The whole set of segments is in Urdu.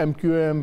MQM,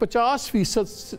50%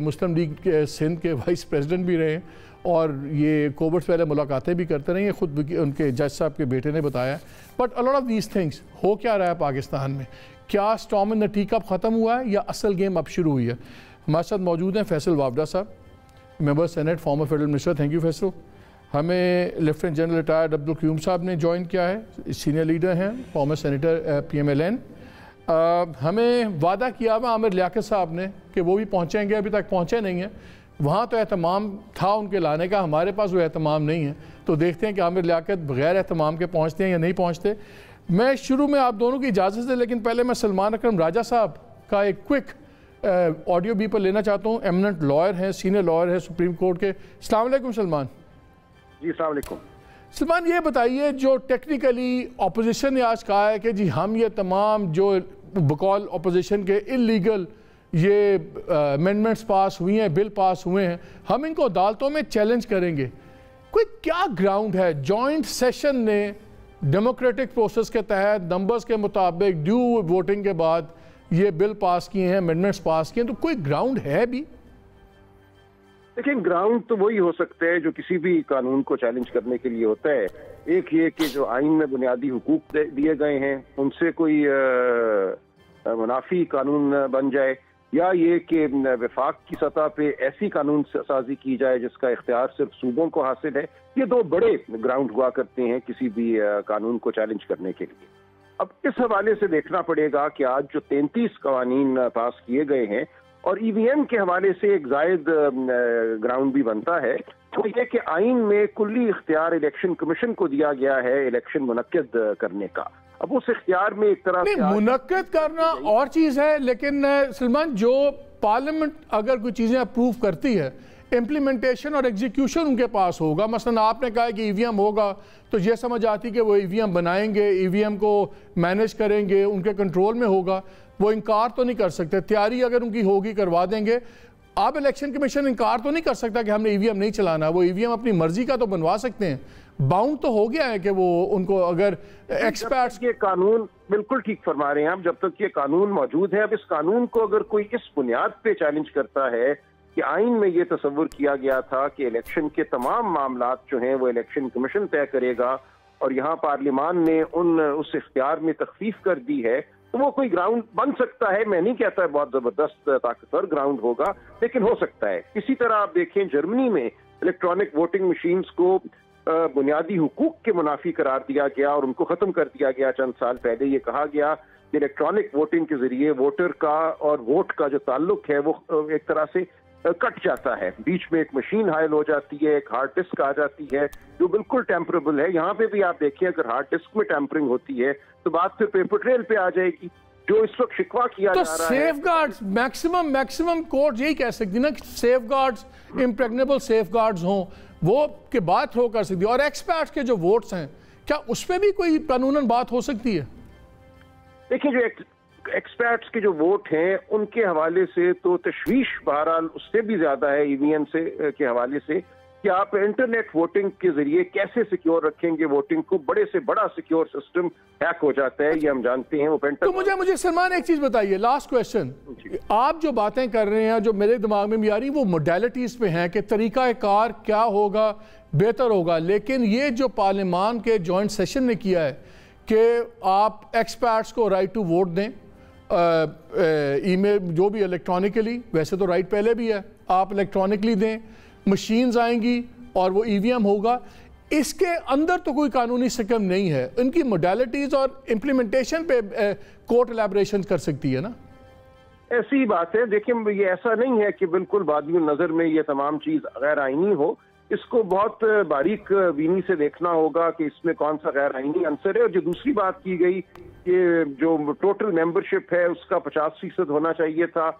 مسلم لیگ کے سندھ کے وائس پریزیڈنٹ بھی رہے ہیں اور یہ کووڈ سے پہلے ملاقاتیں بھی کرتے رہے ہیں، خود ان کے جج صاحب کے بیٹے نے بتایا. But a lot of these things ہو کیا رہا ہے پاکستان میں؟ کیا storm in the tea cup ختم ہوا ہے یا اصل گیم اب شروع ہوئی ہے؟ ہمارے ساتھ موجود ہیں فیصل وابڈا صاحب، member senate, former federal minister. Thank you Faisal. ہمیں لیفٹیننٹ جنرل ریٹائرڈ عبدالقیوم صاحب نے جوائن کیا ہے، سینئر لیڈر ہیں، فارمر سینیٹر PMLN. ہمیں وعدہ کیا ہوا عامر لیاقت صاحب نے کہ وہ بھی پہنچیں گے، ابھی تک پہنچے نہیں ہیں. وہاں تو اہتمام تھا ان کے لانے کا، ہمارے پاس وہ اہتمام نہیں ہے، تو دیکھتے ہیں کہ عامر لیاقت بغیر اہتمام کے پہنچتے ہیں یا نہیں پہنچتے. میں شروع میں آپ دونوں کی اجازت سے، لیکن پہلے میں سلمان اکرم راجہ صاحب کا ایک کوئک آڈیو بھی پر لینا چاہتا ہوں. ایمننٹ لائر ہیں، سینئر لائر ہیں سپریم کورٹ کے. السلام علیکم سلمان. جی السلام علیکم. سلمان یہ بتائیے، جو ٹیکنیکلی اپوزیشن نے آج کہا ہے کہ جی ہم یہ تمام جو بقول اپوزیشن کے انلیگل یہ امینڈمنٹس پاس ہوئی ہیں، بل پاس ہوئے ہیں، ہم ان کو عدالتوں میں چیلنج کریں گے. کوئی کیا گراؤنڈ ہے؟ جوائنٹ سیشن نے ڈیموکریٹک پروسیس کے تحت نمبرز کے مطابق ڈیو ووٹنگ کے بعد یہ بل پاس کیے ہیں، امینڈمنٹس پاس کیے ہیں، تو کوئی گراؤنڈ ہے بھی؟ لیکن گراؤنڈ تو وہی ہو سکتا ہے جو کسی بھی قانون کو چیلنج کرنے کے لیے ہوتا ہے. ایک یہ کہ جو آئین میں بنیادی حقوق دیے گئے ہیں ان سے کوئی منافی قانون بن جائے، یا یہ کہ وفاق کی سطح پہ ایسی قانون سازی کی جائے جس کا اختیار صرف صوبوں کو حاصل ہے. یہ دو بڑے گراؤنڈ ہوا کرتے ہیں کسی بھی قانون کو چیلنج کرنے کے لیے. اب اس حوالے سے دیکھنا پڑے گا کہ آج جو 33 قوانین پاس کیے گئے ہیں اور EVM کے حوالے سے ایک زائد گراؤنڈ بھی بنتا ہے، تو یہ کہ آئین میں کلی اختیار الیکشن کمیشن کو دیا گیا ہے الیکشن منعقد کرنے کا. اب اس اختیار میں ایک طرح سے منعقد کرنا اور چیز ہے، لیکن سلمان جو پارلیمنٹ اگر کوئی چیزیں اپروو کرتی ہے، امپلیمنٹیشن اور ایگزیکیوشن ان کے پاس ہوگا. مثلا آپ نے کہا کہ EVM ہوگا تو یہ سمجھ آتی کہ وہ EVM بنائیں گے، EVM کو مینیج کریں گے، ان کے کنٹرول میں ہوگا. وہ انکار تو نہیں کر سکتے، تیاری اگر ان کی ہوگی کروا دیں گے. آپ الیکشن کمیشن انکار تو نہیں کر سکتا کہ ہم نے EVM نہیں چلانا. وہ EVM اپنی مرضی کا تو بنوا سکتے ہیں. باؤنڈ تو ہو گیا ہے کہ وہ ان کو اگر ایکسپرٹس یہ قانون بالکل ٹھیک فرما رہے ہیں آپ. جب تک یہ قانون موجود ہے، اب اس قانون کو اگر کوئی اس بنیاد پہ چیلنج کرتا ہے کہ آئین میں یہ تصور کیا گیا تھا کہ الیکشن کے تمام معاملات جو ہیں وہ الیکشن کمیشن طے کرے گا اور یہاں پارلیمان نے اس اختیار میں تخفیف کر دی ہے، تو وہ کوئی گراؤنڈ بن سکتا ہے. میں نہیں کہتا ہے بہت زبردست طاقتور گراؤنڈ ہوگا، لیکن ہو سکتا ہے. اسی طرح آپ دیکھیں جرمنی میں الیکٹرانک ووٹنگ مشینز کو بنیادی حقوق کے منافی قرار دیا گیا اور ان کو ختم کر دیا گیا چند سال پہلے. یہ کہا گیا کہ الیکٹرانک ووٹنگ کے ذریعے ووٹر کا اور ووٹ کا جو تعلق ہے وہ ایک طرح سے کٹ جاتا ہے. بیچ میں ایک مشین حائل ہو جاتی ہے، ایک ہارڈ ڈسک آ جاتی ہے جو بالکل ٹیمپریبل ہے. یہاں پہ بھی آپ دیکھیں اگر ہارڈ ڈسک میں ٹیمپرنگ ہوتی ہے تو بات پھر پیپر ٹریل پہ آ جائے گی، جو اس وقت شکوہ کیا جا رہا ہے. تو سیف گارڈز میکسیمم کورٹ یہی کہہ سکتی نا کہ سیف گارڈز امپریگنیبل سیف گارڈز ہوں، وہ کے بعد تھرو کر سکتی ہے. اور ایکسپرٹس کے جو ووٹس ہیں، کیا اس پہ بھی کوئی قانوناً بات ہو سکتی ہے؟ دیکھیں جو ایکسپرٹس کے جو ووٹ ہیں ان کے حوالے سے تو تشویش بہرحال اس سے بھی زیادہ ہے EVM کے حوالے سے کہ آپ انٹرنیٹ ووٹنگ کے ذریعے کیسے سیکیور رکھیں گے ووٹنگ کو. بڑے سے بڑا سیکیور سسٹم ہیک ہو جاتا ہے، یہ ہم جانتے ہیں. وہ تو مجھے سلمان ایک چیز بتائیے، لاسٹ کویسچن. آپ جو باتیں کر رہے ہیں جو میرے دماغ میں بھی آ رہی وہ موڈیلٹیز پہ ہیں کہ طریقہ کار کیا ہوگا بہتر ہوگا. لیکن یہ جو پارلیمان کے جوائنٹ سیشن نے کیا ہے کہ آپ ایکسپرٹس کو رائٹ ٹو ووٹ دیں، ای میل جو بھی الیکٹرانکلی، ویسے تو رائٹ پہلے بھی ہے، آپ الیکٹرانکلی دیں، مشینز آئیں گی اور وہ EVM ہوگا. اس کے اندر تو کوئی قانونی سکم نہیں ہے. ان کی موڈیلٹیز اور امپلیمنٹیشن پہ کورٹ الیبریشن کر سکتی ہے نا؟ ایسی بات ہے. دیکھیں یہ ایسا نہیں ہے کہ بالکل بادی النظر میں یہ تمام چیز غیر آئینی ہو. اس کو بہت باریک بینی سے دیکھنا ہوگا کہ اس میں کون سا غیر آئینی عنصر ہے. اور جو دوسری بات کی گئی کہ جو ٹوٹل ممبرشپ ہے اس کا 50% ہونا چاہیے تھا،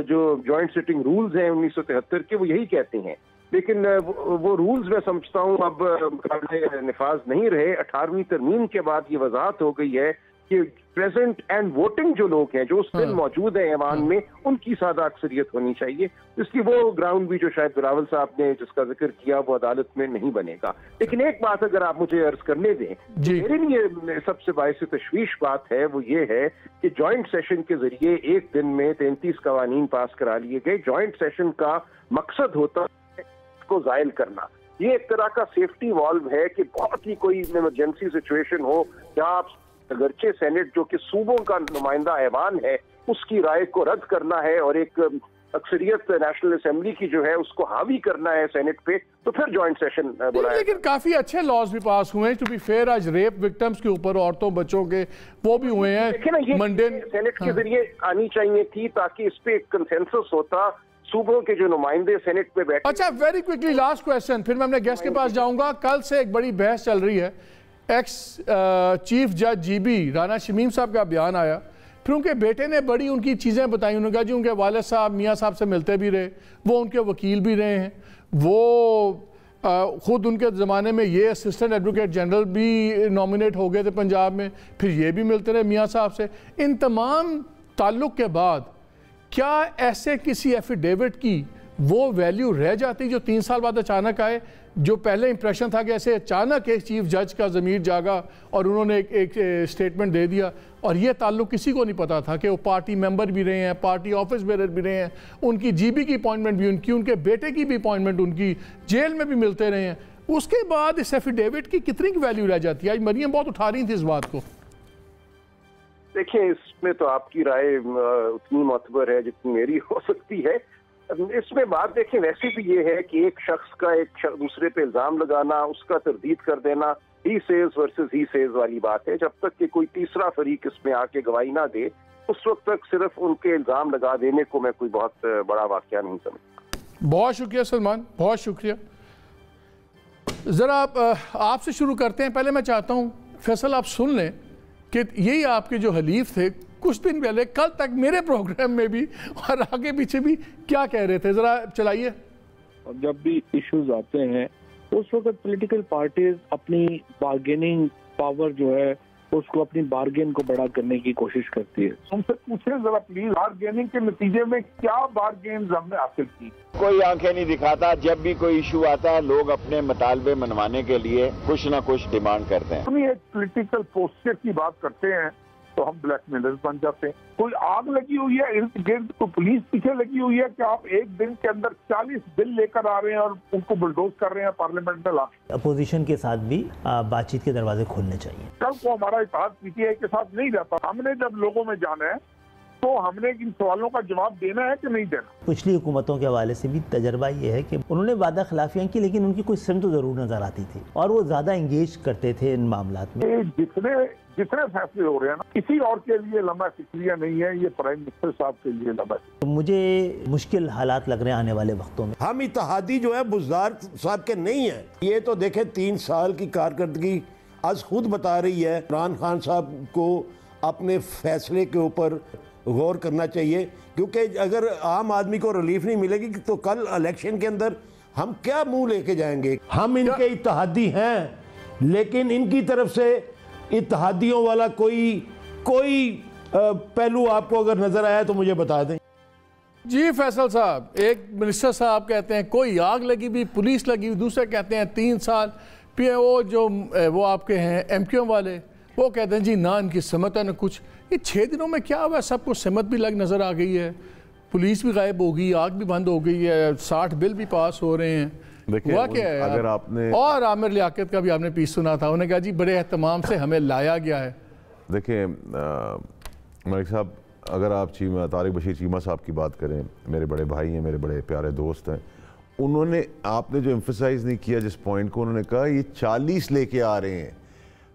جو جوائنٹ سٹنگ رولز ہیں 1973 کے وہ یہی کہتے ہیں. لیکن وہ رولز میں سمجھتا ہوں اب قابل نفاذ نہیں رہے. 18ویں ترمیم کے بعد یہ وضاحت ہو گئی ہے کہ پریزنٹ اینڈ ووٹنگ جو لوگ ہیں جو اس دن موجود ہیں ایوان میں ان کی سادہ اکثریت ہونی چاہیے. اس کی وہ گراؤنڈ بھی جو شاید بلاول صاحب نے جس کا ذکر کیا وہ عدالت میں نہیں بنے گا. لیکن ایک بات اگر آپ مجھے عرض کرنے دیں, میرے لیے سب سے باعث تشویش بات ہے وہ یہ ہے کہ جوائنٹ سیشن کے ذریعے ایک دن میں 33 قوانین پاس کرا لیے گئے. جوائنٹ سیشن کا مقصد ہوتا ہے اس کو زائل کرنا. یہ ایک طرح کا سیفٹی والو ہے کہ بہت ہی کوئی ایمرجنسی سچویشن ہو جہاں آپ اگرچہ سینٹ جو کہ صوبوں کا نمائندہ ایوان ہے اس کی رائے کو رد کرنا ہے اور ایک اکثریت نیشنل اسمبلی کی جو ہے اس کو حاوی کرنا ہے سینٹ پہ, تو پھر جوائنٹ سیشن بلایا. لیکن کافی اچھے لاز بھی پاس ہوئے ہیں ٹو بی فیئر. آج ریپ وکٹمز کے اوپر عورتوں بچوں کے وہ بھی ہوئے ہیں. دیکھیں نا یہ سینٹ کے ذریعے آنی چاہیے تھی تاکہ اس پہ ایک کنسنسس ہوتا صوبوں کے جو نمائندے سینٹ پہ بیٹھے. اچھا ویری کوئکلی لاسٹ کویسچن, پھر میں اپنے گیسٹ کے پاس جاؤں گا. کل سے ایک بڑی بحث چل رہی ہے. ایکس چیف جج جی بی رانا شمیم صاحب کا بیان آیا, پھر ان کے بیٹے نے بڑی ان کی چیزیں بتائیں. انہوں نے کہا جی ان کے والد صاحب میاں صاحب سے ملتے بھی رہے, وہ ان کے وکیل بھی رہے ہیں, وہ خود ان کے زمانے میں یہ اسسٹنٹ ایڈوکیٹ جنرل بھی نامنیٹ ہو گئے تھے پنجاب میں, پھر یہ بھی ملتے رہے میاں صاحب سے. ان تمام تعلق کے بعد کیا ایسے کسی ایفیڈیوٹ کی وہ ویلیو رہ جاتی جو 3 سال بعد اچانک آئے؟ جو پہلے امپریشن تھا کہ ایسے اچانک ایک چیف جج کا ضمیر جاگا اور انہوں نے ایک سٹیٹمنٹ دے دیا, اور یہ تعلق کسی کو نہیں پتا تھا کہ وہ پارٹی ممبر بھی رہے ہیں, پارٹی آفس بیرر بھی رہے ہیں, ان کی جی بی کی اپوائنٹمنٹ بھی ان کے بیٹے کی بھی اپوائنٹمنٹ ان کی جیل میں بھی ملتے رہے ہیں. اس کے بعد اس ایفیڈیوٹ کی کتنی ویلیو رہ جاتی ہے؟ آج مریم بہت اٹھا رہی تھی اس بات کو. دیکھیں اس میں تو آپ کی رائے اتنی معتبر ہے جتنی میری ہو سکتی ہے. اس میں بات دیکھیں ویسے بھی یہ ہے کہ ایک شخص کا دوسرے پہ الزام لگانا, اس کا تردید کر دینا, ہی سیز ورسز ہی سیز والی بات ہے. جب تک کہ کوئی تیسرا فریق اس میں آ کے گواہی نہ دے اس وقت تک صرف ان کے الزام لگا دینے کو میں کوئی بہت بڑا واقعہ نہیں سمجھتا. بہت شکریہ سلمان, بہت شکریہ. ذرا آپ سے شروع کرتے ہیں. پہلے میں چاہتا ہوں فیصل آپ سن لیں کہ یہی آپ کے جو حلیف تھے کچھ دن پہلے کل تک میرے پروگرام میں بھی اور آگے پیچھے بھی کیا کہہ رہے تھے, ذرا چلائیے. جب بھی ایشوز آتے ہیں اس وقت پولیٹیکل پارٹیز اپنی بارگیننگ پاور جو ہے اس کو اپنی بارگین کو بڑا کرنے کی کوشش کرتی ہے. ہم سے پوچھیں ذرا پلیز, بارگیننگ کے نتیجے میں کیا بارگینز ہم نے حاصل کی؟ کوئی آنکھیں نہیں دکھاتا. جب بھی کوئی ایشو آتا ہے لوگ اپنے مطالبے منوانے کے لیے کچھ نہ کچھ ڈیمانڈ کرتے ہیں. ہم ایک پولیٹیکل پوسچر کی بات کرتے ہیں تو ہم بلیک میلرز بن جاتے ہیں. کوئی آگ لگی ہوئی ہے ارد گرد, کوئی پولیس پیچھے لگی ہوئی ہے کہ آپ ایک دن کے اندر 40 بل لے کر آ رہے ہیں اور ان کو بلڈوز کر رہے ہیں پارلیمنٹ میں لا. اپوزیشن کے ساتھ بھی بات چیت کے دروازے کھولنے چاہیے. کل کو ہمارا اتحاد پی ٹی آئی کے ساتھ نہیں رہتا. ہم نے جب لوگوں میں جانا ہے تو ہم نے ان سوالوں کا جواب دینا ہے کہ نہیں دینا. پچھلی حکومتوں کے حوالے سے بھی تجربہ یہ ہے کہ انہوں نے وعدہ خلافیاں کی لیکن ان کی کوئی سمت ضرور نظر آتی تھی اور وہ زیادہ انگیج کرتے تھے ان معاملات میں. جتنے فیصلے ہو رہے ہیں نا کسی اور کے لیے لمحہ فکریہ نہیں ہے, یہ پرائم منسٹر صاحب کے لیے لمحہ. مجھے مشکل حالات لگ رہے ہیں آنے والے وقتوں میں. ہم اتحادی جو ہے بزدار صاحب کے نہیں ہیں. یہ تو دیکھیں 3 سال کی کارکردگی آج خود بتا رہی ہے. عمران خان صاحب کو اپنے فیصلے کے اوپر غور کرنا چاہیے کیونکہ اگر عام آدمی کو ریلیف نہیں ملے گی تو کل الیکشن کے اندر ہم کیا منہ لے کے جائیں گے. ہم ان کے اتحادی ہیں لیکن ان کی طرف سے اتحادیوں والا کوئی پہلو آپ کو اگر نظر آیا تو مجھے بتا دیں. جی فیصل صاحب, ایک منسٹر صاحب کہتے ہیں کوئی آگ لگی بھی, پولیس لگی ہوئی, دوسرے کہتے ہیں 3 سال. پھر وہ آپ کے ہیں ایم کیو ایم والے, وہ کہتے ہیں جی نہ ان کی سمت ہے نہ کچھ. یہ 6 دنوں میں کیا ہوا ہے؟ سب کو سمت بھی لگ نظر آ گئی ہے, پولیس بھی غائب ہو گئی, آگ بھی بند ہو گئی ہے, 60 بل بھی پاس ہو رہے ہیں. ہوا کیا ہے؟ اگر آپ نے اور عامر لیاقت کا بھی آپ نے پیس سنا تھا, انہوں نے کہا جی بڑے اہتمام سے ہمیں لایا گیا ہے. دیکھیں ملک صاحب, اگر آپ طارق بشیر چیمہ صاحب کی بات کریں, میرے بڑے بھائی ہیں, میرے بڑے پیارے دوست ہیں, انہوں نے آپ نے جو ایمفیسائز نہیں کیا جس پوائنٹ کو, انہوں نے کہا یہ 40 لے کے آ رہے ہیں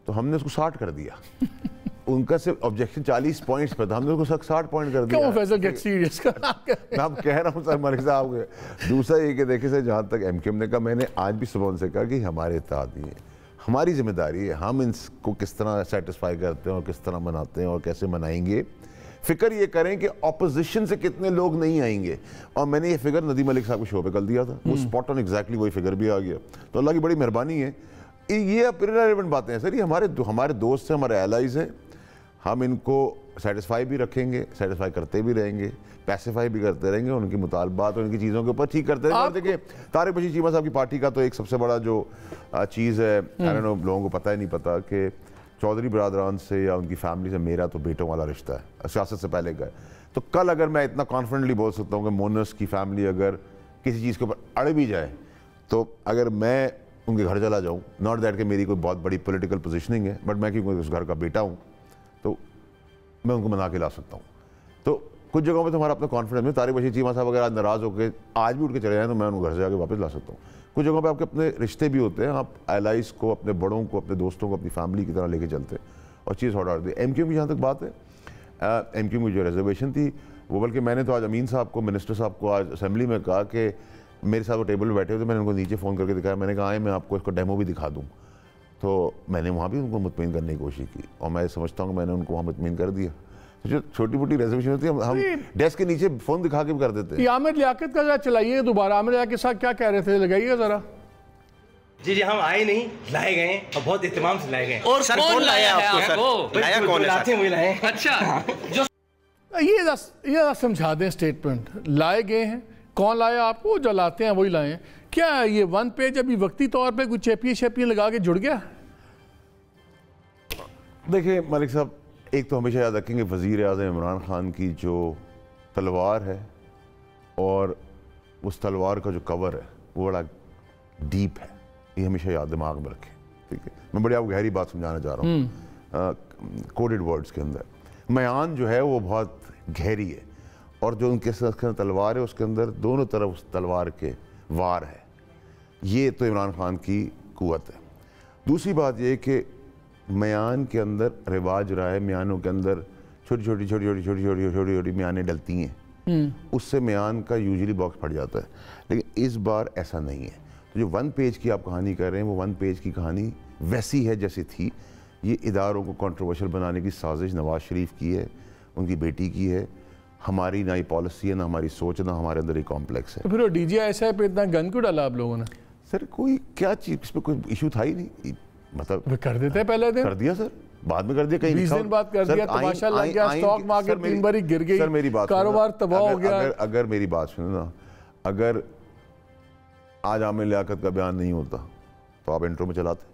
تو ہم نے اس کو 60 کر دیا. ان کا صرف آبجیکشن 40 پوائنٹس پہ تھا, ہم نے اس کو 60 پوائنٹ کر دیا. کیوں فیصل گیٹ سیریس کا میں آپ کہہ رہا ہوں سر ملک صاحب. دوسرا یہ کہ دیکھیں سر, جہاں تک ایم کیو ایم نے کہا, میں نے آج بھی صبح ان سے کہا کہ ہمارے اتحادی ہیں, ہماری ذمہ داری ہے, ہم ان کو کس طرح سیٹسفائی کرتے ہیں اور کس طرح مناتے ہیں اور کیسے منائیں گے. فکر یہ کریں کہ اپوزیشن سے کتنے لوگ نہیں آئیں گے, اور میں نے یہ فگر ندیم ملک صاحب کے شو پہ کل دیا تھا, وہ اسپاٹ آن ایگزیکٹلی وہی فگر بھی آ گیا. تو اللہ کی بڑی مہربانی ہے. یہ ریلیونٹ باتیں ہیں سر, یہ ہمارے دوست ہیں, ہمارے الائز ہیں. ہم ان کو سیٹسفائی بھی رکھیں گے, سیٹسفائی کرتے بھی رہیں گے, پیسیفائی بھی کرتے رہیں گے, ان کی مطالبات اور ان کی چیزوں کے اوپر ٹھیک کرتے رہیں گے. دیکھیں طارق بشیر چیمہ صاحب کی پارٹی کا تو ایک سب سے بڑا جو چیز ہے, لوگوں کو پتہ ہی نہیں پتا کہ چودھری برادران سے یا ان کی فیملی سے میرا تو بیٹوں والا رشتہ ہے, سیاست سے پہلے کا ہے. تو کل اگر میں اتنا کانفیڈنٹلی بول سکتا ہوں کہ مونس کی فیملی اگر کسی چیز کے اوپر اڑ بھی جائے, تو اگر میں ان کے گھر چلا جاؤں, ناٹ دیٹ کہ میری کوئی بہت بڑی پولیٹیکل پوزیشننگ ہے, بٹ میں کیونکہ اس گھر کا بیٹا ہوں تو میں ان کو منا کے لا سکتا ہوں. تو کچھ جگہوں پہ تو ہمارا اپنا کانفیڈنس ہے. طارق بشیر چیمہ صاحب اگر آج ناراض ہو کے آج بھی اٹھ کے چلے جائیں تو میں ان کو گھر سے جا کے واپس لا سکتا ہوں. کچھ جگہوں پہ آپ کے اپنے رشتے بھی ہوتے ہیں, آپ الائز کو, اپنے بڑوں کو, اپنے دوستوں کو اپنی فیملی کی طرح لے کے چلتے ہیں اور چیز سارٹ آؤٹ ہوتی ہے. ایم کیو کی جہاں تک بات ہے, ایم کیو کی جو ریزرویشن تھی وہ, بلکہ میں نے تو آج امین صاحب کو, منسٹر صاحب کو آج اسمبلی میں کہا کہ میرے ساتھ وہ ٹیبل پہ بیٹھے ہوئے تھے, میں نے ان کو نیچے فون کر کے دکھایا, میں نے کہا آئے میں آپ کو اس کو ڈیمو بھی دکھا دوں. تو میں نے وہاں بھی ان کو مطمئن کرنے کی کوشش کی اور میں سمجھتا ہوں کہ میں نے ان کو وہاں مطمئن کر دیا. جو چھوٹی موٹی ریزرویشن ہوتی ہے ہم ڈیسک کے نیچے فون دکھا کے بھی کر دیتے ہیں. یہ عامر لیاقت کا ذرا چلائیے دوبارہ, عامر لیاقت کے ساتھ کیا کہہ رہے تھے, لگائیے ذرا. جی ہم آئے نہیں, لائے گئے ہیں اور بہت اہتمام سے لائے گئے. اور کون لایا آپ کو؟ لایا کون ہے؟ اچھا یہ سمجھا دیں اسٹیٹمنٹ, لائے گئے ہیں, کون لایا آپ کو؟ جو لاتے ہیں وہی لائے ہیں. کیا یہ ون پیج ابھی وقتی طور پہ کچھ چیپیاں لگا کے جڑ گیا؟ دیکھیں ملک صاحب, ایک تو ہمیشہ یاد رکھیں گے وزیر اعظم عمران خان کی جو تلوار ہے اور اس تلوار کا جو کور ہے وہ بڑا ڈیپ ہے, یہ ہمیشہ یاد دماغ میں رکھیں. ٹھیک ہے, میں بڑی آپ کو گہری بات سمجھانا چاہ رہا ہوں کوڈڈ ورڈز کے اندر. میان جو ہے وہ بہت گہری ہے اور جو ان کے ساتھ تلوار ہے اس کے اندر دونوں طرف اس تلوار کے وار ہے. یہ تو عمران خان کی قوت ہے. دوسری بات یہ کہ میان کے اندر رواج رہا ہے, میانوں کے اندر چھوٹی چھوٹی میانیں ڈلتی ہیں, اس سے میان کا یوزلی باکس پھٹ جاتا ہے. لیکن اس بار ایسا نہیں ہے. تو جو ون پیج کی آپ کہانی کر رہے ہیں وہ ون پیج کی کہانی ویسی ہے جیسی تھی. یہ اداروں کو کنٹروورشل بنانے کی سازش نواز شریف کی ہے, ان کی بیٹی کی ہے. ہماری نہ پالیسی ہے, نہ ہماری سوچ, نہ ہمارے اندر ایک کمپلیکس ہے. تو پھر وہ ڈی جی ایس آئی پہ اتنا گن کیوں ڈالا آپ لوگوں نے؟ سر کوئی کیا چیز, اس پہ کوئی ایشو تھا ہی نہیں. مطلب کر دیتے پہلے دن, کر دیا سر, بعد میں کر دیا, کہیں 20 دن بعد کر دیا, تماشا لگ گیا, سٹاک مارکیٹ 3 باری گر گئی, سر میری بات, کاروبار تباہ ہو گیا. اگر میری بات سنیں نا, اگر آج عامر لیاقت کا بیان نہیں ہوتا تو آپ انٹرو میں چلاتے.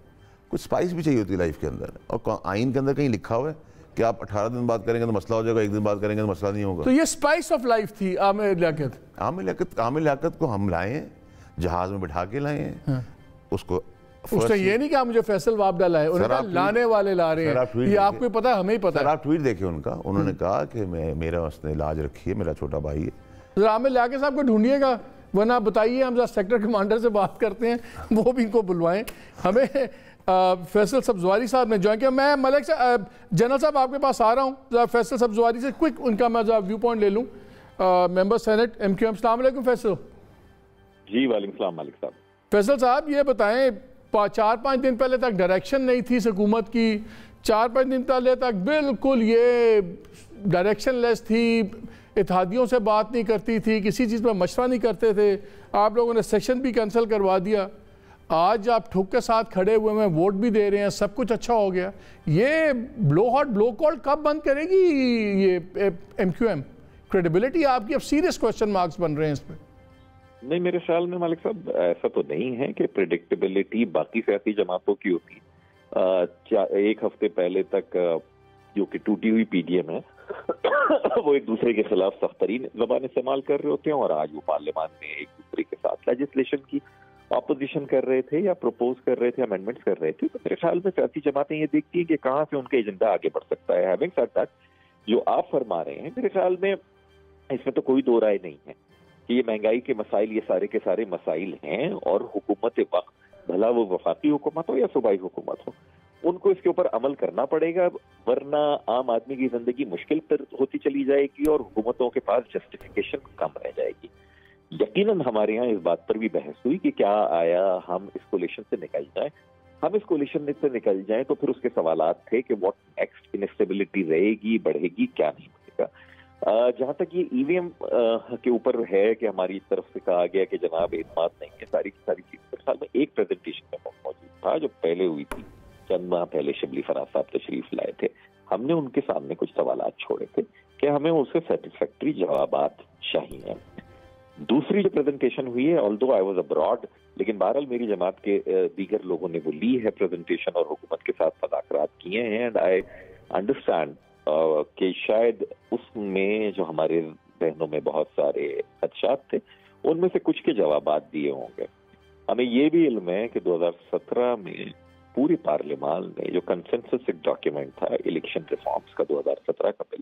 کچھ سپائس بھی چاہیے ہوتی ہے لائف کے اندر, اور آئین کے اندر کہیں لکھا ہوا ہے کہ آپ 18 دن بعد کریں گے تو مسئلہ ہو جائے گا, 1 دن بعد کریں گے تو مسئلہ نہیں ہوگا. تو یہ سپائس آف لائف تھی عامر لیاقت. عامر لیاقت کو ہم لائے ہیں, جہاز میں بٹھا کے لائے ہیں. اس کو اس نے یہ نہیں کہا مجھے فیصل واب ڈالا ہے, انہوں نے کہا لانے والے لا رہے ہیں. یہ آپ کو پتا ہے, ہمیں ہی پتا ہے. سر آپ ٹویٹ دیکھیں ان کا, انہوں نے کہا کہ میرا اس نے لاج رکھی ہے, میرا چھوٹا بھائی ہے. عامر لیاقت صاحب کو ڈھونڈیے گا, ورنہ بتائیے, ہم سیکٹر کمانڈر سے بات کرتے ہیں, وہ بھی ان کو بلوائیں. ہمیں فیصل سبزواری صاحب نے جوائن کیا. میں ملک صاحب, جنرل صاحب آپ کے پاس آ رہا ہوں, فیصل سبزواری سے کوئک ان کا میں ویو پوائنٹ لے لوں, ممبر سینٹ ایم کیو ایم. السلام علیکم فیصل. جی وعلیکم السلام مالک صاحب. فیصل صاحب یہ بتائیں, 4-5 دن پہلے تک ڈائریکشن نہیں تھی اس حکومت کی, 4-5 دن پہلے تک بالکل یہ ڈائریکشن لیس تھی, اتحادیوں سے بات نہیں کرتی تھی, کسی چیز پہ مشورہ نہیں کرتے تھے, آپ لوگوں نے سیشن بھی کینسل کروا دیا. آج آپ ٹھوک کے ساتھ کھڑے ہوئے ہیں, ووٹ بھی دے رہے ہیں, سب کچھ اچھا ہو گیا. یہ بلو ہاٹ بلو کولڈ کب بند کرے گی یہ ایم کیو ایم؟ کریڈیبلٹی آپ کی اب سیریس کوسچن مارکس بن رہے ہیں اس پہ. نہیں, میرے خیال میں مالک صاحب ایسا تو نہیں ہے کہ پریڈکٹیبلٹی باقی سیاسی جماعتوں کی ہوتی. 1 ہفتے پہلے تک جو کہ ٹوٹی ہوئی پی ڈی ایم ہے وہ ایک دوسرے کے خلاف سخت ترین زبان استعمال کر رہے ہوتے ہیں, اور آج وہ پارلیمان میں ایک دوسرے کے ساتھ لیجسلیشن کی اپوزیشن کر رہے تھے یا پروپوز کر رہے تھے, امینڈمنٹس کر رہے تھے. تو میرے خیال میں سیاسی جماعتیں یہ دیکھتی ہیں کہ کہاں سے ان کا ایجنڈا آگے بڑھ سکتا ہے. ہیونگ سیڈ دیٹ, جو آپ فرما رہے ہیں میرے خیال میں اس میں تو کوئی دو رائے نہیں ہے کہ یہ مہنگائی کے مسائل یہ سارے کے سارے مسائل ہیں, اور حکومت وقت, بھلا وہ وفاقی حکومت ہو یا صوبائی حکومت ہو, ان کو اس کے اوپر عمل کرنا پڑے گا, ورنہ عام آدمی کی زندگی مشکل پر ہوتی چلی جائے گی اور حکومتوں کے پاس جسٹیفیکیشن کم رہ جائے گی. یقیناً ہمارے ہاں اس بات پر بھی بحث ہوئی کہ کیا آیا ہم اس کولیشن سے نکل جائیں. ہم اس کولیشن سے نکل جائیں تو پھر اس کے سوالات تھے کہ واٹ نیکسٹ, انسٹیبلٹی رہے گی, بڑھے گی, کیا نہیں بڑھے گا. جہاں تک یہ ای وی ایم کے اوپر ہے کہ ہماری طرف سے کہا گیا کہ جناب اعتماد نہیں ہے, ساری کی ساری چیز میرے خیال میں ایک پریزنٹیشن میں موجود تھا جو پہلے ہوئی تھی, چند ماہ پہلے شبلی فراز صاحب تشریف لائے تھے. ہم نے ان کے سامنے کچھ سوالات چھوڑے تھے کہ ہمیں اسے سیٹسفیکٹری جوابات چاہیے. دوسری جو پریزنٹیشن ہوئی ہے, آلدو آئی واز ابراڈ, لیکن بہرحال میری جماعت کے دیگر لوگوں نے وہ لی ہے پریزنٹیشن اور حکومت کے ساتھ مذاکرات کیے ہیں. اینڈ آئی انڈرسٹینڈ کہ شاید اس میں جو ہمارے ذہنوں میں بہت سارے خدشات تھے ان میں سے کچھ کے جوابات دیے ہوں گے. ہمیں یہ بھی علم ہے کہ 2017 میں پوری پارلیمان میں جو کنسنسس ایک ڈاکیومنٹ تھا الیکشن ریفارمز کا 2017 کا بل,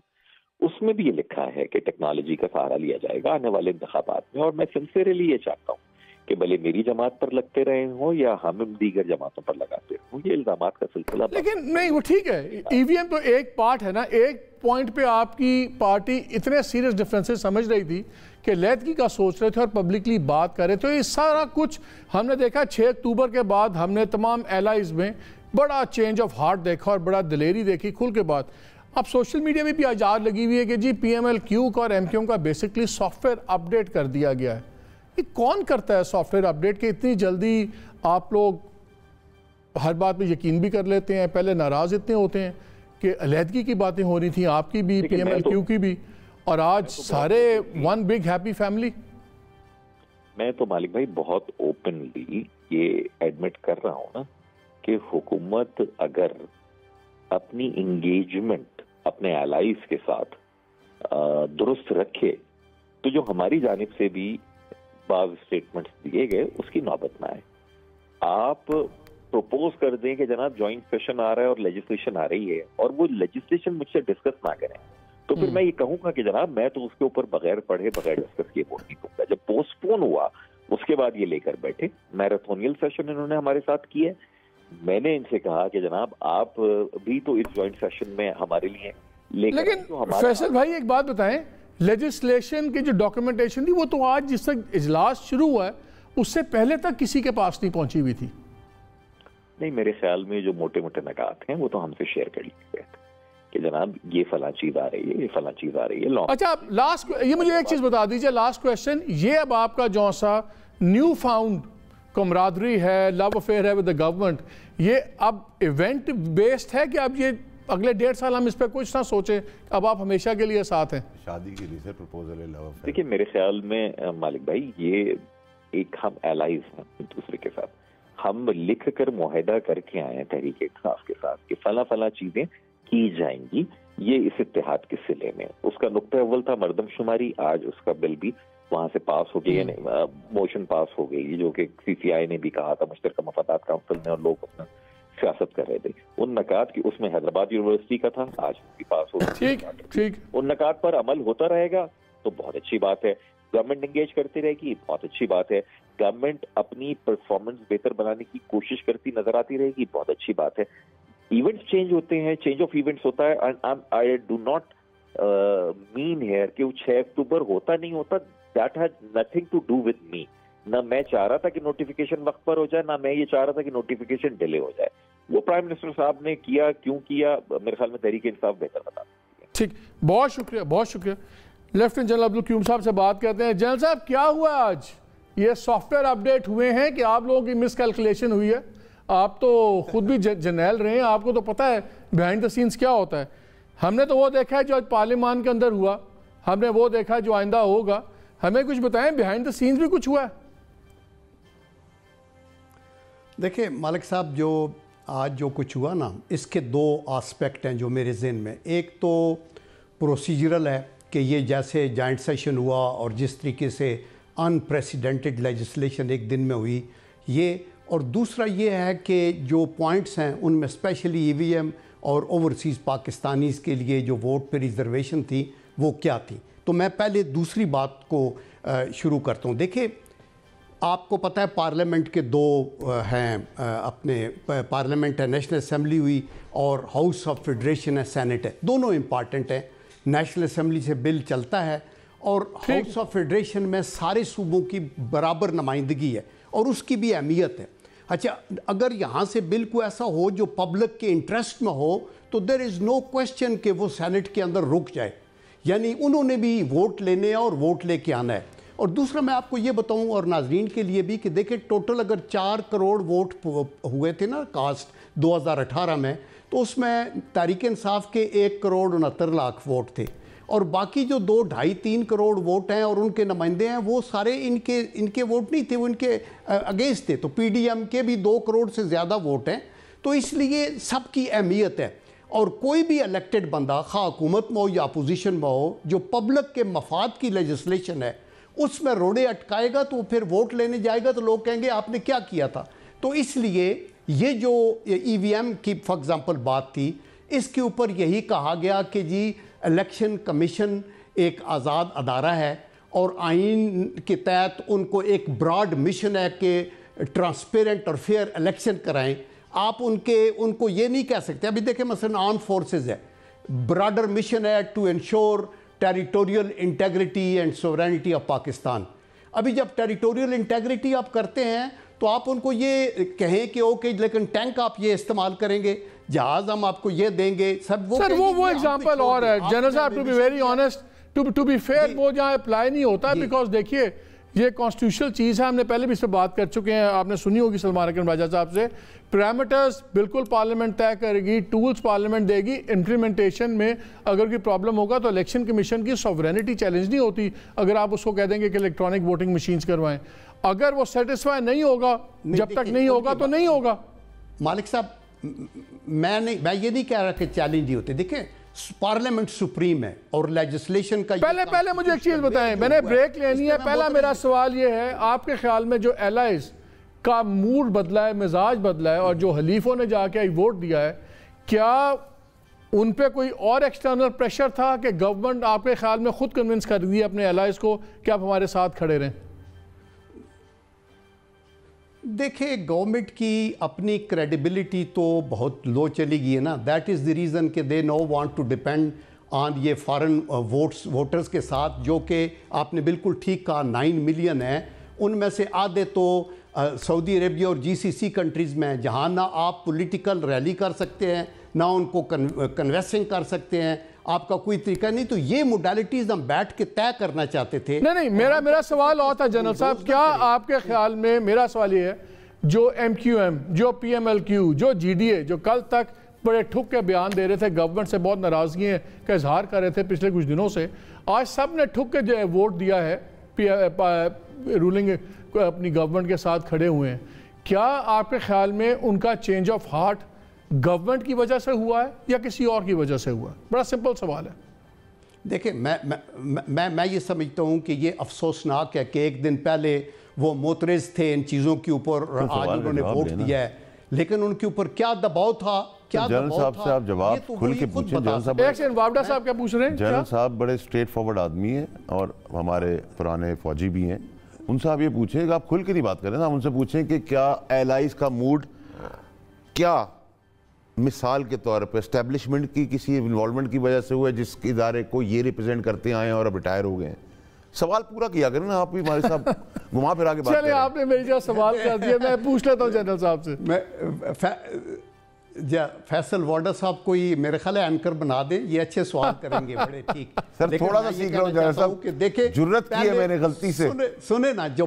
اس میں بھی یہ لکھا ہے کہ ٹیکنالوجی کا سہارا لیا جائے گا آنے والے انتخابات میں. اور میں سنسیئرلی یہ چاہتا ہوں کہ بھلے میری جماعت پر لگتے رہے ہوں یا ہم دیگر جماعتوں پر لگاتے ہوں, یہ الزامات کا سلسلہ. لیکن نہیں, وہ ٹھیک ہے, ای وی ایم تو ایک پارٹ ہے نا. ایک پوائنٹ پہ آپ کی پارٹی اتنے سیریس ڈیفرنسز سمجھ رہی تھی کہ علیحدگی کا سوچ رہے تھے اور پبلکلی بات کر رہے تھے. یہ سارا کچھ ہم نے دیکھا 6 اکتوبر کے بعد ہم نے تمام ایلائز میں بڑا چینج آف ہارٹ دیکھا اور بڑا دلیری دیکھی کھل کے بعد. اب سوشل میڈیا میں بھی آزاد لگی ہوئی ہے کہ جی پی ایم ایل کیو کا اور ایم کیو کا بیسکلی سافٹ ویئر اپڈیٹ کر دیا گیا ہے. یہ کون کرتا ہے سافٹ ویئر اپڈیٹ کہ اتنی جلدی آپ لوگ ہر بات پہ یقین بھی کر لیتے ہیں؟ پہلے ناراض اتنے ہوتے ہیں کہ علیحدگی کی باتیں ہو رہی تھیں آپ کی بھی, پی ایم ایل کیو کی بھی, اور آج سارے ون بگ ہیپی فیملی. میں تو مالک بھائی بہت اوپنلی یہ ایڈمٹ کر رہا ہوں نا کہ حکومت اگر اپنی انگیجمنٹ اپنے الائز کے ساتھ درست رکھے تو جو ہماری جانب سے بھی بعض سٹیٹمنٹس دیے گئے اس کی نوبت نہ آئے. آپ پروپوز کر دیں کہ جناب جوائنٹ سیشن آ رہا ہے اور لیجسلیشن آ رہی ہے اور وہ لیجسلیشن مجھ سے ڈسکس نہ کریں تو پھر میں یہ کہوں گا کہ جناب میں تو اس کے اوپر بغیر پڑھے بغیر ڈسکس کیے ووٹ نہیں دوں گا. جب پوسٹ پون ہوا اس کے بعد یہ لے کر بیٹھے, میراتھونیل سیشن انہوں نے ہمارے ساتھ کیا. میں نے ان سے کہا کہ جناب آپ بھی تو اس جوائنٹ سیشن میں ہمارے لیے لیکن فیصل بھائی ایک بات بتائیں, لیجسلیشن کی جو ڈاکیومنٹیشن تھی وہ تو آج جس تک اجلاس شروع ہوا ہے اس سے پہلے تک کسی کے پاس نہیں پہنچی ہوئی تھی. نہیں, میرے خیال میں جو موٹے موٹے نکات ہیں وہ تو ہم سے شیئر کر لیتے ہیں کہ جناب یہ فلاں چیز آ رہی ہے, یہ فلاں چیز آ رہی ہے. اچھا لاسٹ یہ مجھے ایک چیز بتا دیجئے, لاسٹ کویسچن یہ, اب آپ کا جو سا نیو فاؤنڈ کمرادری ہے, لو افیئر ہے ود دا گورنمنٹ, یہ اب ایونٹ بیسڈ ہے کہ اب یہ اگلے 1.5 سال ہم اس پہ کچھ نہ سوچیں, اب آپ ہمیشہ کے لیے ساتھ ہیں؟ شادی کے لیے سر پروپوزل ہے لو افیئر. دیکھیں میرے خیال میں مالک بھائی یہ ایک ہم الائز ہیں ایک دوسرے کے ساتھ, ہم لکھ کر معاہدہ کر کے آئے ہیں تحریک انصاف کے ساتھ کہ فلاں چیزیں کی جائیں گی, یہ اس اتحاد کے صلے میں. اس کا نقطہ اول تھا مردم شماری, آج اس کا بل بھی وہاں سے پاس ہو گئی, یعنی موشن پاس ہو گئی جو کہ سی سی آئی نے بھی کہا تھا, مشترکہ مفادات کونسل نے, اور لوگ اس میں سیاست کر رہے تھے. ان نکات کی اس میں حیدرآباد یونیورسٹی کا تھا, آج بھی پاس ہو گئی. ان نکات پر عمل ہوتا رہے گا تو بہت اچھی بات ہے. گورنمنٹ انگیج کرتی رہے گی, بہت اچھی بات ہے. گورنمنٹ اپنی پرفارمنس بہتر بنانے کی کوشش کرتی نظر آتی رہے گی, بہت اچھی بات ہے. ایونٹس چینج ہوتے ہیں, چینج آف ایونٹس ہوتا ہے. I do not mean here کہ وہ 6 اکتوبر ہوتا نہیں ہوتا, that has nothing to do with me. نہ میں چاہ رہا تھا کہ نوٹیفیکیشن وقت پر ہو جائے, نہ میں یہ چاہ رہا تھا کہ نوٹیفیکیشن ڈیلے ہو جائے. وہ پرائم منسٹر صاحب نے کیا, کیوں کیا, میرے خیال میں تحریک انصاف بہتر بتا. ٹھیک, بہت شکریہ, بہت شکریہ. لیفٹیننٹ جنرل عبدالقیوم صاحب سے بات کرتے ہیں. جنرل صاحب کیا ہوا آج؟ یہ سافٹ ویئر اپڈیٹ ہوئے ہیں کہ آپ لوگوں کی مس کیلکولیشن ہوئی ہے؟ آپ تو خود بھی جرنیل رہے ہیں, آپ کو تو پتہ ہے بیہائنڈ دا سینز کیا ہوتا ہے. ہم نے تو وہ دیکھا ہے جو آج پارلیمان کے اندر ہوا, ہم نے وہ دیکھا جو آئندہ ہوگا. ہمیں کچھ بتائیں, بیہائنڈ دا سینز بھی کچھ ہوا ہے؟ دیکھیں مالک صاحب, جو آج جو کچھ ہوا نا, اس کے 2 آسپیکٹ ہیں جو میرے ذہن میں. ایک تو پروسیجرل ہے کہ یہ جیسے جوائنٹ سیشن ہوا اور جس طریقے سے انپریسیڈنٹڈ لیجسلیشن ایک دن میں ہوئی یہ, اور دوسرا یہ ہے کہ جو پوائنٹس ہیں ان میں اسپیشلی ای وی ایم اور اوورسیز پاکستانیز کے لیے جو ووٹ پہ ریزرویشن تھی وہ کیا تھی. تو میں پہلے دوسری بات کو شروع کرتا ہوں. دیکھیں آپ کو پتہ ہے پارلیمنٹ کے 2 ہیں, اپنے پارلیمنٹ ہے, نیشنل اسمبلی ہوئی, اور ہاؤس آف فیڈریشن ہے, سینٹ ہے. دونوں امپارٹنٹ ہیں. نیشنل اسمبلی سے بل چلتا ہے اور ہاؤس آف فیڈریشن میں سارے صوبوں کی برابر نمائندگی ہے اور اس کی بھی اہمیت ہے. اچھا, اگر یہاں سے بل کو ایسا ہو جو پبلک کے انٹرسٹ میں ہو تو دیر از نو کویسچن کہ وہ سینٹ کے اندر رک جائے. یعنی انہوں نے بھی ووٹ لینے ہیں اور ووٹ لے کے آنا ہے. اور دوسرا میں آپ کو یہ بتاؤں اور ناظرین کے لیے بھی کہ دیکھیں ٹوٹل اگر 4 کروڑ ووٹ ہوئے تھے نا کاسٹ 2018 میں, تو اس میں تحریک انصاف کے 1,69,00,000 ووٹ تھے، اور باقی جو 2-2.5-3 کروڑ ووٹ ہیں اور ان کے نمائندے ہیں وہ سارے ان کے ووٹ نہیں تھے، وہ ان کے اگینسٹ تھے. تو پی ڈی ایم کے بھی 2 کروڑ سے زیادہ ووٹ ہیں. تو اس لیے سب کی اہمیت ہے، اور کوئی بھی الیکٹڈ بندہ خواہ حکومت میں ہو یا اپوزیشن میں ہو جو پبلک کے مفاد کی لیجسلیشن ہے اس میں روڑے اٹکائے گا تو پھر ووٹ لینے جائے گا تو لوگ کہیں گے آپ نے کیا کیا تھا. تو اس لیے یہ جو ای وی ایم کی فار ایگزامپل بات تھی، اس کے اوپر یہی کہا گیا کہ جی الیکشن کمیشن ایک آزاد ادارہ ہے اور آئین کے تحت ان کو ایک براڈ مشن ہے کہ ٹرانسپیرنٹ اور فیئر الیکشن کرائیں. آپ ان کو یہ نہیں کہہ سکتے. ابھی دیکھیں مثلا آرم فورسز ہے، براڈر مشن ہے to ensure territorial integrity and sovereignty of Pakistan. ابھی جب ٹیریٹوریل انٹیگریٹی آپ کرتے ہیں تو آپ ان کو یہ کہیں کہ اوکے لیکن ٹینک آپ یہ استعمال کریں گے، جہاز ہم آپ کو یہ دیں گے. سر وہ ایگزامپل اور ہے جنرل صاحب، to be very honest, to be fair, وہ جہاں اپلائی نہیں ہوتا بیکاز دیکھیے یہ کانسٹیٹیوشنل چیز ہے. ہم نے پہلے بھی اس پہ بات کر چکے ہیں، آپ نے سنی ہوگی سلمان اکرم راجہ صاحب سے. پیرامیٹرز بالکل پارلیمنٹ طے کرے گی، ٹولز پارلیمنٹ دے گی. امپلیمنٹیشن میں اگر کوئی پرابلم ہوگا تو الیکشن کمیشن کی سوورینٹی چیلنج نہیں ہوتی اگر آپ اس کو کہہ دیں گے کہ الیکٹرانک ووٹنگ مشینز کروائیں. اگر وہ سیٹسفائی نہیں ہوگا، جب تک نہیں ہوگا تو نہیں ہوگا. مالک صاحب میں یہ نہیں کہہ رہا کہ چیلنج ہی ہوتے. دیکھیں پارلیمنٹ سپریم ہے اور لیجسلیشن کا پہلے مجھے ایک چیز بتائیں، میں نے بریک لینی ہے. پہلا میرا سوال یہ ہے، آپ کے خیال میں جو ایلائز کا موڈ بدلا ہے، مزاج بدلا ہے، اور جو حلیفوں نے جا کے ووٹ دیا ہے، کیا ان پہ کوئی اور ایکسٹرنل پریشر تھا کہ گورنمنٹ آپ کے خیال میں خود کنونس کر دی اپنے ایلائز کو کہ آپ ہمارے ساتھ کھڑے رہیں؟ دیکھیں گورنمنٹ کی اپنی کریڈیبلٹی تو بہت لو چلی گئی ہے نا. دیٹ از دی ریزن کہ دے نو وانٹ ٹو ڈیپینڈ آن یہ فارن ووٹرز کے ساتھ، جو کہ آپ نے بالکل ٹھیک کہا 9 ملین ہیں. ان میں سے آدھے تو سعودی عربیہ اور جی سی سی کنٹریز میں، جہاں نہ آپ پولیٹیکل ریلی کر سکتے ہیں نہ ان کو کنویسنگ کر سکتے ہیں، آپ کا کوئی طریقہ نہیں. تو یہ موڈیلٹیز ہم بیٹھ کے طے کرنا چاہتے تھے. نہیں میرا سوال اور تھا جنرل صاحب، کیا آپ کے خیال میں، میرا سوال یہ ہے، جو ایم کیو ایم، جو پی ایم ایل کیو، جو جی ڈی اے، جو کل تک بڑے ٹھک کے بیان دے رہے تھے، گورنمنٹ سے بہت ناراضگی کا اظہار کر رہے تھے پچھلے کچھ دنوں سے، آج سب نے ٹھک کے جو ووٹ دیا ہے، رولنگ اپنی گورنمنٹ کے ساتھ کھڑے ہوئے ہیں. کیا آپ کے خیال میں ان کا چینج آف ہارٹ گورنمنٹ کی وجہ سے ہوا ہے یا کسی اور کی وجہ سے ہوا ہے؟ بڑا سمپل سوال ہے. دیکھیں میں یہ سمجھتا ہوں کہ یہ افسوسناک ہے کہ ایک دن پہلے وہ معترض تھے ان چیزوں کے اوپر، آج انہوں نے ووٹ دیا ہے، لیکن ان کے اوپر کیا دباؤ تھا، کیا دباؤ تھا، صاحب جواب کھل کے پوچھیں. ایک سیکنڈ، وابڈا صاحب کیا پوچھ رہے ہیں؟ جنرل صاحب بڑے سٹریٹ فارورڈ آدمی ہیں اور ہمارے پرانے فوجی بھی ہیں. ان سے آپ یہ پوچھیں کہ آپ کھل کے نہیں بات کریں نا، ان سے پوچھیں کہ کیا ایلائز کا موڈ، کیا مثال کے طور پہ اسٹیبلشمنٹ کی کسی انوالومنٹ کی وجہ سے ہوا ہے جس ادارے کو یہ ریپرزینٹ کرتے آئے ہیں اور اب ریٹائر ہو گئے ہیں؟ سوال پورا کیا کریں نا، آپ بھی ہمارے ساتھ گھما پھرا کے بات کریں. چلیں آپ نے میری جگہ سوال کر دیا، میں پوچھ لیتا ہوں جنرل صاحب سے. فیصل وارڈر صاحب کو ہی میرے خیال ہے اینکر بنا دیں، یہ اچھے سوال کریں گے بڑے ٹھیک. سر تھوڑا سا سیکھ رہا ہوں جنرل صاحب، دیکھیں جرت کی ہے میں نے غلطی سے. سنیں نا، جو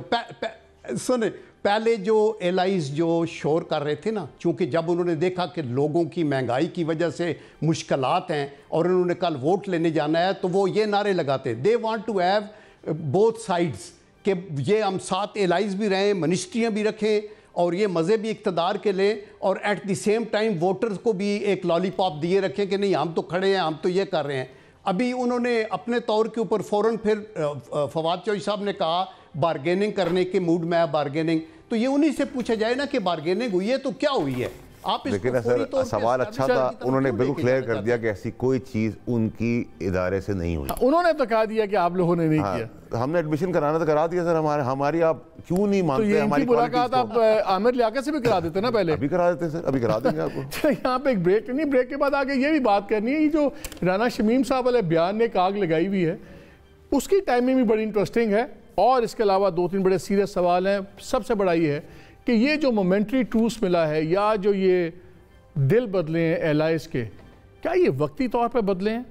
پہلے جو ایلائز جو شور کر رہے تھے نا، چونکہ جب انہوں نے دیکھا کہ لوگوں کی مہنگائی کی وجہ سے مشکلات ہیں اور انہوں نے کل ووٹ لینے جانا ہے، تو وہ یہ نعرے لگاتے they want to have both sides, کہ یہ ہم 7 ایلائز بھی رہیں، منسٹریاں بھی رکھیں اور یہ مذہبی اقتدار کے لیں، اور at the same time voters کو بھی ایک لالی پاپ دیے رکھیں کہ نہیں ہم تو کھڑے ہیں، ہم تو یہ کر رہے ہیں. ابھی انہوں نے اپنے طور کے اوپر فوراً پھر فواد چوہدری صاحب نے کہا بارگیننگ کرنے کے موڈ میں ہے، بارگیننگ. تو یہ انہی سے پوچھا جائے نا کہ بارگیننگ ہوئی ہے تو کیا ہوئی ہے. آپ لیکن سر سوال اچھا تھا، انہوں نے بالکل کلیئر کر دیا کہ ایسی کوئی چیز ان کی ادارے سے نہیں ہوئی. انہوں نے تو کہا دیا کہ آپ لوگوں نے نہیں کیا. ہم نے ایڈمیشن کرانا تو کرا دیا سر، ہماری آپ کیوں نہیں مانتے؟ ہماری ملاقات آپ عامر لیاقت سے بھی کرا دیتے نا پہلے. ابھی کرا دیتے سر، ابھی کرا دیں گے آپ کو. یہاں پہ ایک بریک نہیں، بریک کے بعد آگے یہ بھی بات کرنی ہے. یہ جو رانا شمیم صاحب والے بیان نے ایک آگ لگائی ہوئی ہے، اس کی ٹائمنگ بھی بڑی انٹرسٹنگ ہے، اور اس کے علاوہ 2-3 بڑے سیریس سوال ہیں. سب سے بڑا یہ ہے کہ یہ جو مومنٹری ٹروس ملا ہے یا جو یہ دل بدلے ہیں ایلائز کے، کیا یہ وقتی طور پہ بدلے ہیں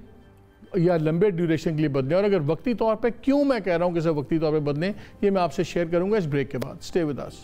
یا لمبے ڈیوریشن کے لیے بدلیں؟ اور اگر وقتی طور پہ کیوں میں کہہ رہا ہوں کہ اسے وقتی طور پہ بدلیں، یہ میں آپ سے شیئر کروں گا اس بریک کے بعد. Stay with us.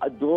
2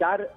4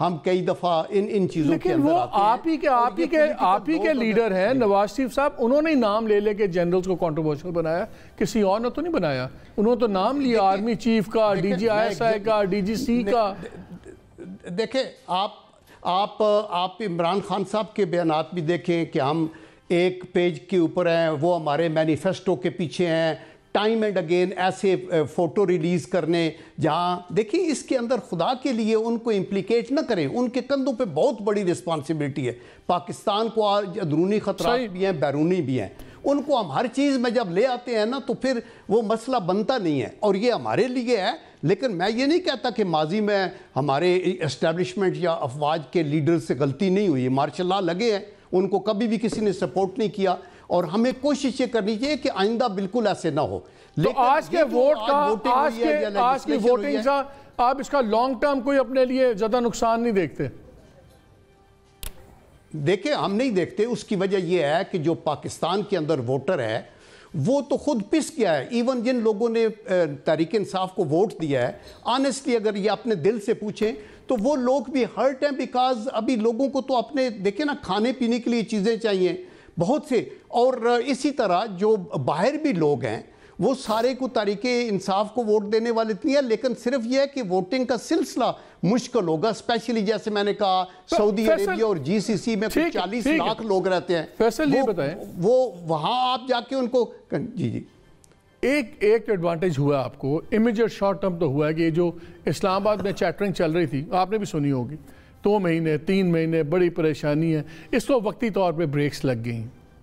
ہم کئی دفعہ ان چیزوں کے اندر آتے ہیں۔ آپ ہی کے لیڈر ہیں نواز شریف صاحب، انہوں نے نام لے کے جنرلز کو کنٹروورشل بنایا، کسی اور نے تو نہیں بنایا، انہوں نے تو نام لیا آرمی چیف کا، D G I S I کا، ڈی جی سی کا۔ دیکھیں آپ عمران خان صاحب کے بیانات بھی دیکھیں کہ ہم ایک پیج کے اوپر ہیں، وہ ہمارے مینیفیسٹو کے پیچھے ہیں، ٹائم اینڈ اگین ایسے فوٹو ریلیز کرنے، جہاں دیکھیں اس کے اندر خدا کے لیے ان کو امپلیکیٹ نہ کریں، ان کے کندھوں پہ بہت بڑی رسپانسبلٹی ہے۔ پاکستان کو آج اندرونی خطرات بھی ہیں، بیرونی بھی ہیں، ان کو ہم ہر چیز میں جب لے آتے ہیں نا تو پھر وہ مسئلہ بنتا نہیں ہے، اور یہ ہمارے لیے ہے۔ لیکن میں یہ نہیں کہتا کہ ماضی میں ہمارے اسٹیبلشمنٹ یا افواج کے لیڈر سے غلطی نہیں ہوئی، مارشل لا لگے ہیں، ان کو کبھی بھی کسی نے سپورٹ نہیں کیا، اور ہمیں کوشش یہ کرنی چاہیے کہ آئندہ بالکل ایسے نہ ہو۔ تو آج کے ووٹ کا، آج کی ووٹنگ کا آپ اس کا لانگ ٹرم کوئی اپنے لیے زیادہ نقصان نہیں دیکھتے؟ دیکھیں ہم نہیں دیکھتے، اس کی وجہ یہ ہے کہ جو پاکستان کے اندر ووٹر ہے وہ تو خود پس گیا ہے۔ ایون جن لوگوں نے تحریک انصاف کو ووٹ دیا ہے، آنیسٹلی اگر یہ اپنے دل سے پوچھیں تو وہ لوگ بھی ہرٹ ہیں، بیکاز ابھی لوگوں کو تو اپنے دیکھیں نا کھانے پینے کے لیے چیزیں چاہیے بہت سے، اور اسی طرح جو باہر بھی لوگ ہیں وہ سارے کو تحریک انصاف کو ووٹ دینے والے نہیں ہیں، لیکن صرف یہ ہے کہ ووٹنگ کا سلسلہ مشکل ہوگا، اسپیشلی جیسے میں نے کہا سعودی عربیہ اور جی سی سی میں 40 لاکھ لوگ رہتے ہیں، فیصل یہ بتائیں وہ وہاں آپ جا کے ان کو جی ایک ایڈوانٹیج ہوا آپ کو، امیجیٹ شارٹ ٹرم تو ہوا ہے کہ جو اسلام آباد میں چیٹرنگ چل رہی تھی آپ نے بھی سنی ہوگی، 2 مہینے 3 مہینے بڑی پریشانی ہے، اس کو وقتی طور پہ بریکس لگ گئی،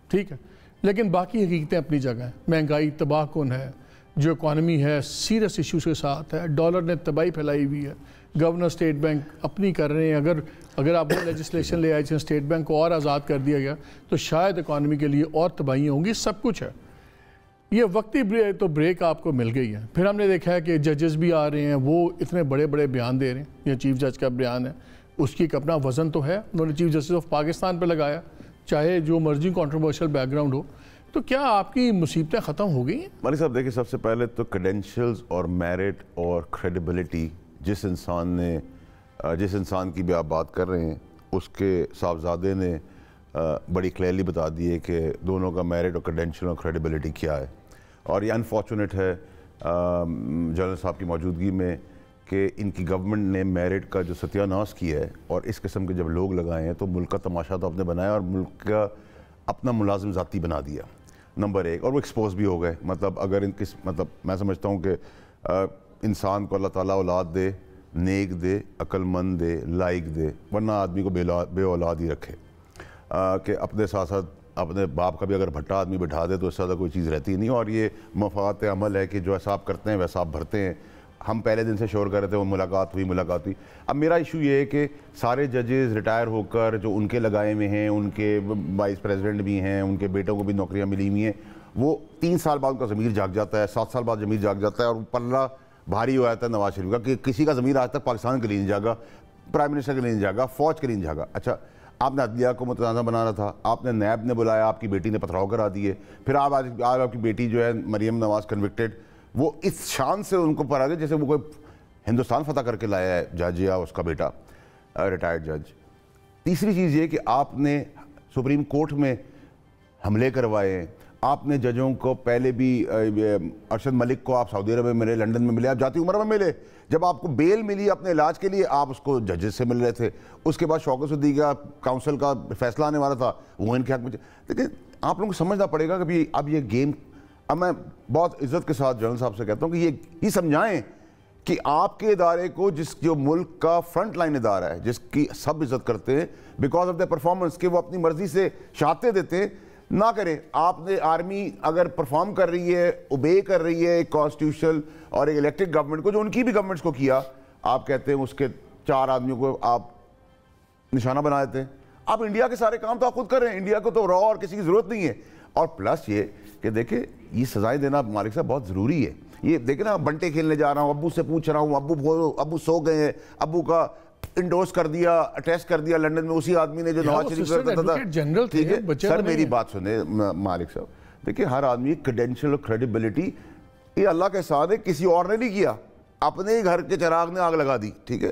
ٹھیک ہے، لیکن باقی حقیقتیں اپنی جگہ ہیں۔ مہنگائی تباہ کن ہے، جو اکانومی ہے سیریس ایشوز کے ساتھ ہے، ڈالر نے تباہی پھیلائی ہوئی ہے، گورنر اسٹیٹ بینک اپنی کر رہے ہیں، اگر آپ وہ لیجسلیشن لے آئے جس اسٹیٹ بینک کو اور آزاد کر دیا گیا تو شاید اکانومی کے لیے اور تباہیاں ہوں گی، سب کچھ ہے۔ یہ وقتی تو بریک آپ کو مل گئی ہے۔ پھر ہم نے دیکھا ہے کہ ججز بھی آ رہے ہیں، وہ اتنے بڑے بڑے بیان دے رہے ہیں، یہ چیف جج کا بیان ہے، اس کی ایک اپنا وزن تو ہے، انہوں نے چیف جسٹس آف پاکستان پہ لگایا، چاہے جو مرضی کنٹروورشل بیک گراؤنڈ ہو۔ تو کیا آپ کی مصیبتیں ختم ہو گئی ہیں؟ مالک صاحب دیکھیں، سب سے پہلے تو کریڈینشلز اور میرٹ اور کریڈیبلٹی جس انسان کی بھی آپ بات کر رہے ہیں، اس کے صاحبزادے نے بڑی کلیئرلی بتا دی ہے کہ دونوں کا میرٹ اور کریڈینشل اور کریڈیبلٹی کیا ہے، اور یہ انفارچونیٹ ہے جنرل صاحب کی موجودگی میں کہ ان کی گورنمنٹ نے میرٹ کا جو ستیہ ناش کیا ہے، اور اس قسم کے جب لوگ لگائے ہیں تو ملک کا تماشا تو آپ نے بنایا اور ملک کا اپنا ملازم ذاتی بنا دیا، نمبر 1، اور وہ ایکسپوز بھی ہو گئے۔ مطلب اگر مطلب میں سمجھتا ہوں کہ انسان کو اللہ تعالیٰ اولاد دے، نیک دے، عقل مند دے، لائق دے، ورنہ آدمی کو بے اولاد ہی رکھے، کہ اپنے ساتھ ساتھ اپنے باپ کا بھی اگر بھٹا آدمی بٹھا دے تو اس سے زیادہ کوئی چیز رہتی نہیں، اور یہ مفاد عمل ہے کہ جو حساب کرتے ہیں ویسا آپ بھرتے ہیں۔ ہم پہلے دن سے شور کر رہے تھے وہ ملاقات ہوئی۔ اب میرا ایشو یہ ہے کہ سارے ججز ریٹائر ہو کر جو ان کے لگائے میں ہیں، ان کے وائس پریزیڈنٹ بھی ہیں، ان کے بیٹوں کو بھی نوکریاں ملی ہوئی ہیں، وہ 3 سال بعد ان کا ضمیر جاگ جاتا ہے، 7 سال بعد ضمیر جاگ جاتا ہے، اور پلہ بھاری ہو جاتا ہے نواز شریف کا کہ کسی کا ضمیر آج تک پاکستان کے لیے نہیں جاگا، پرائم منسٹر کے لیے نہیں جاگا، فوج کے لیے نہیں جاگا۔ اچھا، آپ نے عدلیہ کو متنازع بنانا تھا، آپ نے نیب نے بلایا، آپ کی بیٹی نے پتھراؤ کرا دیے، پھر آج آپ کی بیٹی جو ہے مریم نواز کنوکٹڈ، وہ اس شان سے ان کو پر آ گئے جیسے وہ کوئی ہندوستان فتح کر کے لایا ہے جج یا اس کا بیٹا ریٹائرڈ جج۔ تیسری چیز یہ کہ آپ نے سپریم کورٹ میں حملے کروائے ہیں، آپ نے ججوں کو پہلے بھی ارشد ملک کو آپ سعودی عرب میں ملے، لنڈن میں ملے، آپ جاتی عمر میں ملے، جب آپ کو بیل ملی اپنے علاج کے لیے آپ اس کو ججز سے مل رہے تھے، اس کے بعد شوکت صدیقی کا کاؤنسل کا فیصلہ آنے والا تھا، وہ ان کے حق میں۔ لیکن آپ لوگوں کو سمجھنا پڑے گا کہ اب یہ گیم، اب میں بہت عزت کے ساتھ جنرل صاحب سے کہتا ہوں کہ یہ سمجھائیں کہ آپ کے ادارے کو جو ملک کا فرنٹ لائن ادارہ ہے، جس کی سب عزت کرتے ہیں بیکاز آف دا پرفارمنس، کہ وہ اپنی مرضی سے شہادتیں دیتے ہیں، نہ کریں۔ آپ نے آرمی اگر پرفارم کر رہی ہے، اوبے کر رہی ہے ایک کانسٹیٹیوشنل اور ایک الیکٹڈ گورنمنٹ کو، جو ان کی بھی گورنمنٹس کو کیا، آپ کہتے ہیں اس کے 4 آدمیوں کو آپ نشانہ بنا دیتے ہیں۔ آپ انڈیا کے سارے کام تو آپ خود کر رہے ہیں، انڈیا کو تو رو اور کسی کی ضرورت نہیں ہے۔ اور پلس یہ کہ دیکھیں، یہ سزائیں دینا مالک صاحب بہت ضروری ہے۔ یہ دیکھیں نا، بنٹے کھیلنے جا رہا ہوں، ابو سے پوچھ رہا ہوں، ابو سو گئے ہیں، ابو کا انڈورس کر دیا، اٹیسٹ کر دیا لنڈن میں اسی آدمی نے جو نواز شریف کرتا تھا۔ ٹھیک ہے سر، میری بات سنیں مالک صاحب، دیکھیں ہر آدمی کریڈینشل اور کریڈیبلٹی یہ اللہ کا احسان ہے، کسی اور نے نہیں کیا، اپنے ہی گھر کے چراغ نے آگ لگا دی، ٹھیک ہے۔